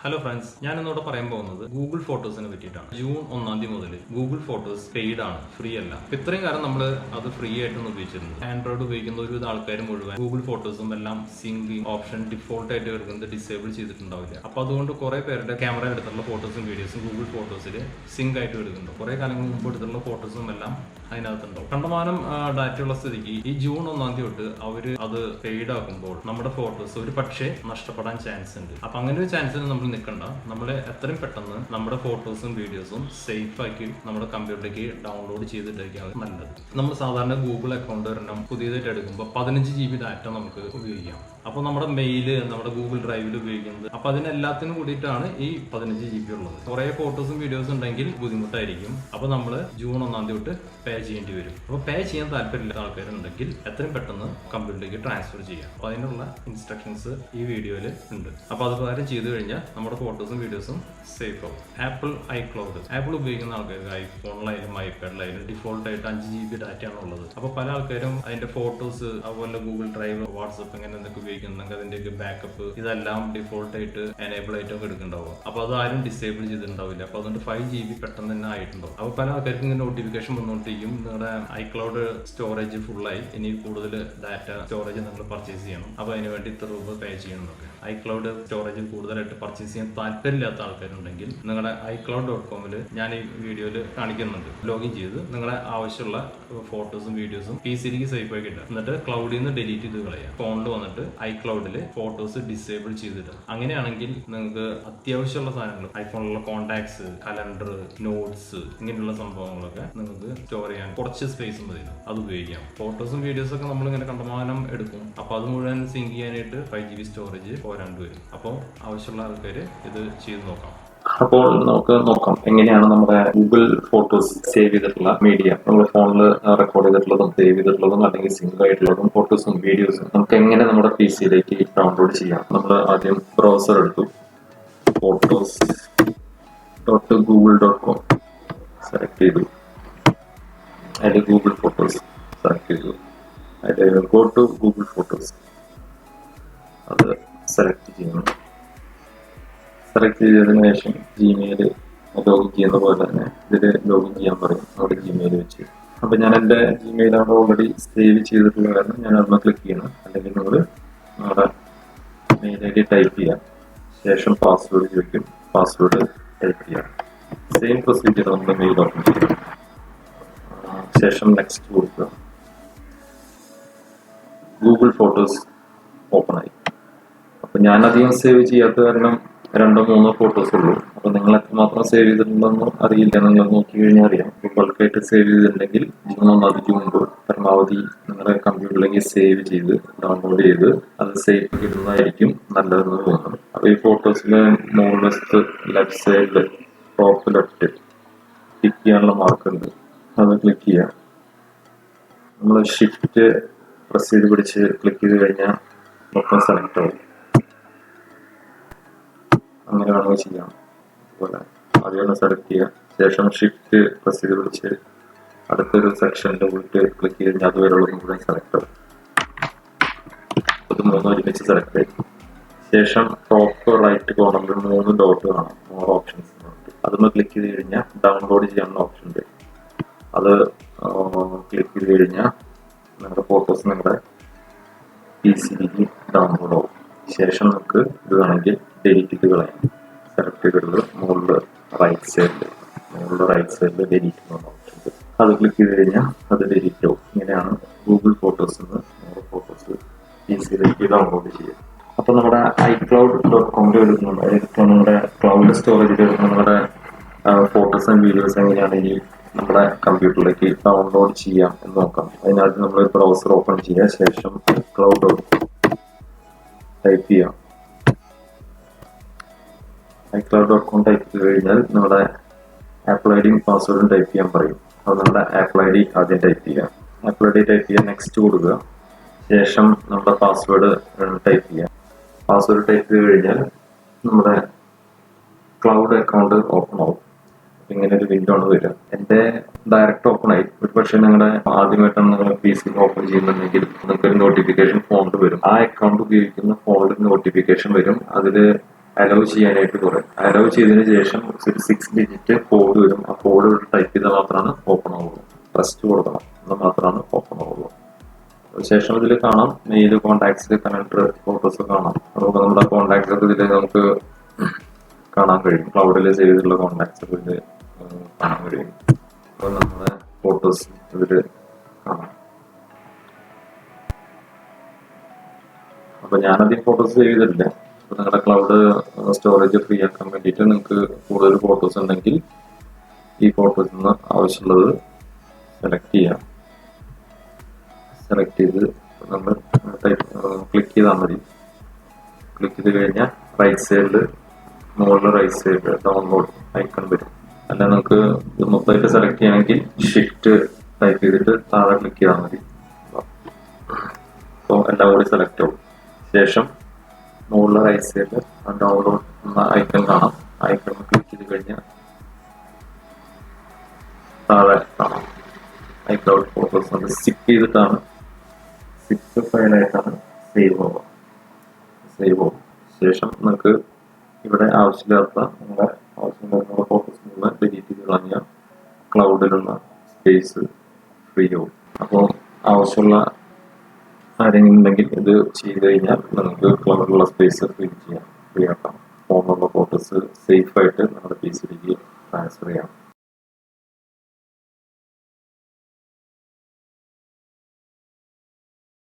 Hello friends, ഞാൻ ഇന്നോട് പറയാൻ പോകുന്നത് ഗൂഗിൾ ഫോട്ടോസിനെ പറ്റിയിട്ടാണ്. ജൂൺ 1 മുതൽ ഗൂഗിൾ ഫോട്ടോസ് പെയ്ഡ് ആണ്, ഫ്രീ അല്ല. ഇത്രയും കാലം നമ്മൾ അത് ഫ്രീ ആയിട്ടൊന്നും ഉപയോഗിച്ചിരുന്നത്. ആൻഡ്രോയിഡ് ഉപയോഗിക്കുന്ന ഒരുവിധ ആൾക്കാർ മുഴുവൻ ഗൂഗിൾ ഫോട്ടോസും എല്ലാം സിങ്കിങ് ഓപ്ഷൻ ഡിഫോൾട്ട് ആയിട്ട് വരുന്നത് ഡിസേബിൾ ചെയ്തിട്ടുണ്ടാവില്ല. അപ്പൊ അതുകൊണ്ട് കുറെ പേരുടെ ക്യാമറ എടുത്തുള്ള ഫോട്ടോസും വീഡിയോസും ഗൂഗിൾ ഫോട്ടോസിൽ സിങ്ക് ആയിട്ട് എടുക്കുന്നുണ്ട്. കുറെ കാലങ്ങൾ മുമ്പ് എടുത്തുള്ള ഫോട്ടോസും എല്ലാം അതിനകത്തുണ്ടാവും. കണ്ടമാനം ഡാറ്റ ഉള്ള സ്ഥിതിക്ക് ഈ ജൂൺ 1 തൊട്ട് അവര് അത് പെയ്ഡ് ആക്കുമ്പോൾ നമ്മുടെ ഫോട്ടോസ് ഒരു പക്ഷേ നഷ്ടപ്പെടാൻ ചാൻസ് ഉണ്ട്. അപ്പൊ അങ്ങനെ ഒരു ചാൻസിന് നമ്മൾ നിൽക്കണ്ട. നമ്മൾ എത്രയും പെട്ടെന്ന് നമ്മുടെ ഫോട്ടോസും വീഡിയോസും സേഫ് ആക്കി നമ്മുടെ കമ്പ്യൂട്ടറിലേക്ക് ഡൗൺലോഡ് ചെയ്തിട്ടേക്കാണ് നല്ലത്. നമ്മൾ സാധാരണ ഗൂഗിൾ അക്കൗണ്ട് ഒരെണ്ണം പുതിയതായിട്ട് എടുക്കുമ്പോൾ 15 GB ഡാറ്റ നമുക്ക് ഉപയോഗിക്കാം. അപ്പൊ നമ്മുടെ മെയില് നമ്മുടെ ഗൂഗിൾ ഡ്രൈവിൽ ഉപയോഗിക്കുന്നത്. അപ്പൊ അതിനെല്ലാത്തിനും കൂടിയിട്ടാണ് ഈ 15 GB ഉള്ളത്. കുറെ ഫോട്ടോസും വീഡിയോസും ഉണ്ടെങ്കിൽ ബുദ്ധിമുട്ടായിരിക്കും. അപ്പൊ നമ്മൾ ജൂൺ 1 തൊട്ട് പേ ചെയ്യേണ്ടി വരും. അപ്പൊ പേ ചെയ്യാൻ താല്പര്യമില്ലാത്ത ആൾക്കാരുണ്ടെങ്കിൽ എത്രയും പെട്ടെന്ന് കമ്പ്യൂട്ടറിലേക്ക് ട്രാൻസ്ഫർ ചെയ്യാം. അപ്പൊ അതിനുള്ള ഇൻസ്ട്രക്ഷൻസ് ഈ വീഡിയോയിൽ ഉണ്ട്. അപ്പൊ അത് പ്രകാരം ചെയ്തു കഴിഞ്ഞാൽ നമ്മുടെ ഫോട്ടോസും വീഡിയോസും സേഫ് ആവും. iCloud ആപ്പിൾ ഉപയോഗിക്കുന്ന ആൾക്കാർക്ക് ഐഫോണിലായാലും ഐപാഡിലായാലും ഡിഫോൾട്ട് ആയിട്ട് 5 GB ഡാറ്റയാണ് ഉള്ളത്. അപ്പൊ പല ആൾക്കാരും അതിന്റെ ഫോട്ടോസ് അതുപോലെ ഗൂഗിൾ ഡ്രൈവ്, വാട്സ്ആപ്പ് ഇങ്ങനെ എന്തൊക്കെ ഉപയോഗിക്കുന്നുണ്ടെങ്കിൽ അതിന്റെയൊക്കെ ബാക്കപ്പ് ഇതെല്ലാം ഡിഫോൾട്ട് ആയിട്ട് എനേബിൾ ആയിട്ടൊക്കെ എടുക്കുന്നുണ്ടാവും. അപ്പൊ അത് ആരും ഡിസേബിൾ ചെയ്തിട്ടുണ്ടാവില്ല. അപ്പൊ അതുകൊണ്ട് 5 GB പെട്ടെന്ന് തന്നെ ആയിട്ടുണ്ടാവും. അപ്പൊ പല ആൾക്കാർക്കും ഇങ്ങനെ നോട്ടിഫിക്കേഷൻ വന്നുകൊണ്ടിരിക്കും, നിങ്ങളുടെ ഐക്ലൗഡ് സ്റ്റോറേജ് ഫുള്ളായി, ഇനി കൂടുതൽ ഡാറ്റ സ്റ്റോറേജ് നിങ്ങൾ പർച്ചേസ് ചെയ്യണം. അപ്പൊ അതിന് വേണ്ടി ഇത്ര രൂപ പേ ചെയ്യണമെന്നൊക്കെ. ഐക്ലൗഡ് സ്റ്റോറേജ് കൂടുതലായിട്ട് പർച്ചേസ് ചെയ്യാൻ താല്പര്യമില്ലാത്ത ആൾക്കാരുണ്ടെങ്കിൽ നിങ്ങളുടെ iCloud.com ഞാൻ ഈ വീഡിയോയിൽ കാണിക്കുന്നുണ്ട്. ലോഗിൻ ചെയ്ത് നിങ്ങളെ ആവശ്യമുള്ള ഫോട്ടോസും വീഡിയോസും PC-ലേക്ക് സേഫ് ആക്കി ഇടുക. എന്നിട്ട് ക്ലൗഡിൽ നിന്ന് ഡിലീറ്റ് ചെയ്ത് കളയാം. ഫോണിൽ വന്നിട്ട് iCloud ഫോട്ടോസ് ഡിസേബിൾ ചെയ്തിട്ട്, അങ്ങനെയാണെങ്കിൽ നിങ്ങൾക്ക് അത്യാവശ്യമുള്ള സാധനങ്ങൾ ഐഫോണിലുള്ള കോൺടാക്ട്സ്, കലണ്ടർ, നോട്ട്സ് ഇങ്ങനെയുള്ള സംഭവങ്ങളൊക്കെ നിങ്ങൾക്ക് സ്റ്റോർ ചെയ്യാൻ കുറച്ച് സ്പേസ് മതി, അത് ഉപയോഗിക്കാം. ഫോട്ടോസും വീഡിയോസും ഒക്കെ നമ്മളിങ്ങനെ കണ്ടമാനം എടുക്കും. അപ്പൊ അത് മുഴുവൻ സിങ്ക് ചെയ്യാനായിട്ട് 5 GB സ്റ്റോറേജ് പോരാണ്ട് വരും. അപ്പോൾ ആവശ്യമുള്ള ആൾക്കാർ ഇത് ചെയ്ത് നോക്കാം. അപ്പോൾ നമുക്ക് നോക്കാം എങ്ങനെയാണ് നമ്മുടെ ഗൂഗിൾ ഫോട്ടോസ് സേവ് ചെയ്തിട്ടുള്ള മീഡിയ, നമ്മുടെ ഫോണിൽ റെക്കോർഡ് ചെയ്തിട്ടുള്ളതും സേവ് ചെയ്തിട്ടുള്ളതും അല്ലെങ്കിൽ സിങ്ക് ആയിട്ടുള്ളതും ഫോട്ടോസും വീഡിയോസും നമുക്ക് എങ്ങനെ നമ്മുടെ PC-യിലേക്ക് ഡൗൺലോഡ് ചെയ്യാം. നമ്മൾ ആദ്യം ബ്രൗസർ എടുത്തു, photos.google.com സെലക്ട് ചെയ്തു. അതിൽ ഗൂഗിൾ ഫോട്ടോസ് സെലക്ട് ചെയ്തു. അതിൽ ഗോ ടു ഗൂഗിൾ ഫോട്ടോസ് അത് സെലക്ട് ചെയ്യുന്നു. സെലക്ട് ചെയ്തതിനു ശേഷം ജിമെയിൽ ലോഗിൻ ചെയ്യുന്ന പോലെ തന്നെ ഇതിൽ ലോഗിൻ ചെയ്യാൻ പറയും, അവിടെ ജിമെയിൽ വെച്ച്. അപ്പൊ ഞാൻ എൻ്റെ ജിമെയിൽ അവിടെ ഓൾറെഡി സേവ് ചെയ്തിട്ടുള്ള കാരണം ഞാൻ അതൊന്ന് ക്ലിക്ക് ചെയ്യണം. അല്ലെങ്കിൽ നമ്മൾ നമ്മുടെ മെയിൽ ID ടൈപ്പ് ചെയ്യാം. ശേഷം പാസ്വേഡ് ചോദിക്കും, പാസ്വേഡ് ടൈപ്പ് ചെയ്യാം. സെയിം പ്രൊസീജിയർ നമ്മുടെ മെയിൽ ഓപ്പൺ ചെയ്യാം. ശേഷം നെക്സ്റ്റ് കൊടുക്കുക. ഗൂഗിൾ ഫോട്ടോസ് ഓപ്പൺ ആയി. അപ്പൊ ഞാൻ അധികം സേവ് ചെയ്യാത്ത കാരണം 2-3 ഫോട്ടോസ് ഉള്ളൂ. അപ്പൊ നിങ്ങൾ എത്രമാത്രം സേവ് ചെയ്തിട്ടുണ്ടെന്ന് അറിയില്ല. നിങ്ങൾ നോക്കി കഴിഞ്ഞാൽ അറിയാം. ബൾക്കായിട്ട് സേവ് ചെയ്തിട്ടുണ്ടെങ്കിൽ ജൂൺ 1 മുമ്പ് പരമാവധി നിങ്ങളുടെ കമ്പ്യൂട്ടറിലേക്ക് സേവ് ചെയ്ത് ഡൗൺലോഡ് ചെയ്ത് അത് സേഫ് ഇടുന്നതായിരിക്കും നല്ലതെന്ന് തോന്നുന്നു. അപ്പൊ ഈ ഫോട്ടോസിന് മുകളിലത്തെ ലെഫ്റ്റ് സൈഡിൽ ടോപ്പ് ലെഫ്റ്റ് ക്ലിക്ക് ചെയ്യാനുള്ള മാർക്ക് ഉണ്ട്, അത് ക്ലിക്ക് ചെയ്യാം. നമ്മൾ ഷിഫ്റ്റ് പ്രസ് ചെയ്ത് പിടിച്ച് ക്ലിക്ക് ചെയ്ത് കഴിഞ്ഞാൽ മൊത്തം സെലക്ട് ആവും. അങ്ങനെ വേണമെങ്കിൽ ചെയ്യാം. അതുപോലെ ആദ്യം സെലക്ട് ചെയ്യുക. ശേഷം ഷിഫ്റ്റ് പ്രസ് ചെയ്ത് പിടിച്ച് അടുത്തൊരു സെക്ഷനിൽ പോയിട്ട് ക്ലിക്ക് ചെയ്ത് കഴിഞ്ഞാൽ അതുവരെയുള്ള മുഴുവൻ സെലക്ട് ആവും. അത് 3 ഒരുമിച്ച് സെലക്ട് ആയി. ശേഷം ടോപ്പ് റൈറ്റ് കോർണറിൽ 3 ഡോട്ട് കാണാം, 3 ഓപ്ഷൻസ്. അതൊന്ന് ക്ലിക്ക് ചെയ്ത് കഴിഞ്ഞാൽ ഡൗൺലോഡ് ചെയ്യാനുള്ള ഓപ്ഷൻ ഉണ്ട്. അത് ക്ലിക്ക് ചെയ്ത് കഴിഞ്ഞാൽ നിങ്ങളുടെ ഫോട്ടോസ് നിങ്ങളുടെ PC-യിലേക്ക് ഡൗൺലോഡ് ആവും. ശേഷം നമുക്ക് ഇത് വേണമെങ്കിൽ ഡിലീറ്റ് ചെയ്ത് കളയാം. സെലക്ട് ചെയ്തിട്ടുള്ളത് മുകളിൽ റൈറ്റ് സൈഡിൽ ഡിലീറ്റ് എന്നുള്ള ഓപ്ഷൻ ഉണ്ട്. അത് ക്ലിക്ക് ചെയ്ത് കഴിഞ്ഞാൽ അത് ഡിലീറ്റ് ആവും. ഇങ്ങനെയാണ് ഗൂഗിൾ ഫോട്ടോസിൽ നിന്ന് നമ്മുടെ ഫോട്ടോസ് PC-യിലേക്ക് ഡൗൺലോഡ് ചെയ്യുക. അപ്പൊ നമ്മുടെ iCloud.com എടുക്കുന്നുണ്ട്, നമ്മുടെ ക്ലൗഡ് സ്റ്റോറേജിൽ എടുക്കുന്ന നമ്മുടെ ഫോട്ടോസ് ആൻഡ് വീഡിയോസ് എങ്ങനെയാണ് ഇനി നമ്മുടെ കമ്പ്യൂട്ടറിലേക്ക് ഡൗൺലോഡ് ചെയ്യാം എന്ന് നോക്കാം. അതിനകത്ത് നമ്മൾ ബ്രൗസർ ഓപ്പൺ ചെയ്യുക. ശേഷം iCloud ടൈപ്പ് ചെയ്യാം. iCloud.com ടൈപ്പ് ചെയ്ത് കഴിഞ്ഞാൽ നമ്മുടെ ആപ്പിൾ ഐഡിയും പാസ്വേഡും ടൈപ്പ് ചെയ്യാൻ പറയും. അത് നമ്മുടെ ആപ്പിൾ ID ആദ്യം ടൈപ്പ് ചെയ്യുക. ആപ്പിൾ ID ടൈപ്പ് ചെയ്യാൻ നെക്സ്റ്റ് കൊടുക്കുക. ശേഷം നമ്മുടെ പാസ്വേഡ് ടൈപ്പ് ചെയ്യാം. പാസ്വേഡ് ടൈപ്പ് ചെയ്ത് കഴിഞ്ഞാൽ നമ്മുടെ ക്ലൗഡ് അക്കൗണ്ട് ഓപ്പൺ ആവും. ഇങ്ങനെ ഒരു വിൻഡോ ആണ് വരിക. എൻ്റെ ഡയറക്റ്റ് ഓപ്പൺ ആയി. ഒരു പക്ഷേ നിങ്ങളുടെ ആദ്യമായിട്ടാണ് നിങ്ങൾ PC ഓപ്പൺ ചെയ്യുന്നുണ്ടെങ്കിൽ നിങ്ങൾക്ക് ഒരു നോട്ടിഫിക്കേഷൻ ഫോണിൽ വരും. ആ അക്കൗണ്ട് ഉപയോഗിക്കുന്ന ഫോണിൽ നോട്ടിഫിക്കേഷൻ വരും. അതിൽ അലോ ചെയ്യാനായിട്ട് കുറേ അലോ ചെയ്തതിന് ശേഷം ഒരു 6 ഡിജിറ്റ് കോഡ് വരും. ആ കോഡ് ടൈപ്പ് ചെയ്താൽ മാത്രമാണ് ഓപ്പൺ ആവുള്ളൂ. ട്രസ്റ്റ് കൊടുക്കണം, എന്നാൽ മാത്രമാണ് ഓപ്പൺ ആവുള്ളൂ. ശേഷം ഇതിൽ കാണാം മെയിൽ, കോൺടാക്ട്സ്, കലണ്ടർ, ഫോട്ടോസ് കാണാം. നമുക്ക് നമ്മുടെ കോൺടാക്ട്സ് ഒക്കെ ഇതിൽ നമുക്ക് കാണാൻ കഴിയും. ക്ലൗഡിൽ സേവ് ചെയ്തിട്ടുള്ള കോൺടാക്ട്സ് ഒക്കെ ഇതിൽ കാണാൻ കഴിയും. അപ്പോൾ നമ്മുടെ ഫോട്ടോസ് ഇതിൽ കാണാം. അപ്പൊ ഞാനധികം ഫോട്ടോസ് സേവ് ചെയ്തിട്ടില്ല. അപ്പൊ നിങ്ങളുടെ ക്ലൗഡ് സ്റ്റോറേജ് ഫ്രീ ആക്കാൻ വേണ്ടിയിട്ട് നിങ്ങൾക്ക് കൂടുതൽ ഫോട്ടോസ് ഉണ്ടെങ്കിൽ ഈ ഫോട്ടോസിൽ നിന്ന് ആവശ്യമുള്ളത് സെലക്ട് ചെയ്യാം. സെലക്ട് ചെയ്ത് നമ്മൾ ക്ലിക്ക് ചെയ്താൽ മതി. ക്ലിക്ക് ചെയ്ത് കഴിഞ്ഞാൽ റൈറ്റ് സൈഡിൽ, മുകളിൽ റൈറ്റ് സൈഡിൽ ഡൗൺലോഡ് ഐക്കൺ വരും. അല്ല നിങ്ങൾക്ക് ഇത് മൊത്തമായിട്ട് സെലക്ട് ചെയ്യണമെങ്കിൽ ഷിഫ്റ്റ് ടൈപ്പ് ചെയ്തിട്ട് താഴെ ക്ലിക്ക് ചെയ്താൽ മതി. അപ്പോൾ എല്ലാം കൂടി സെലക്ട് ആവും. ശേഷം മുകളിൽ റൈറ്റ് സൈഡിൽ ഡൗൺലോഡ് എന്ന ഐക്കൺ കാണാം. ഐക്കൺ ക്ലിക്ക് ചെയ്ത് കഴിഞ്ഞാൽ താഴെ കാണാം iCloud ഫോട്ടോസ്. അത് സിപ്പ് ചെയ്തിട്ടാണ്, സിപ്പ് ഫയലായിട്ടാണ് സേവ് ആവും. ശേഷം നിങ്ങൾക്ക് ഇവിടെ ആവശ്യമില്ലാത്ത നിങ്ങളുടെ ഫോട്ടോസ് മുഴുവൻ ഡിലീറ്റ് ചെയ്ത് കളഞ്ഞാൽ ക്ലൗഡിലുള്ള സ്പേസ് ഫ്രീ ആവും. അപ്പോൾ ആവശ്യമുള്ള ആരെങ്കിലും ഉണ്ടെങ്കിൽ ഇത് ചെയ്ത് കഴിഞ്ഞാൽ നിങ്ങൾക്ക് ക്ലൗഡിലുള്ള സ്പേസ് ഫ്രീ ആക്കാം. ഫോണിലുള്ള ഫോട്ടോസ് സേഫ് ആയിട്ട് നമ്മുടെ പി സിയിലേക്ക് ട്രാൻസ്ഫർ ചെയ്യാം.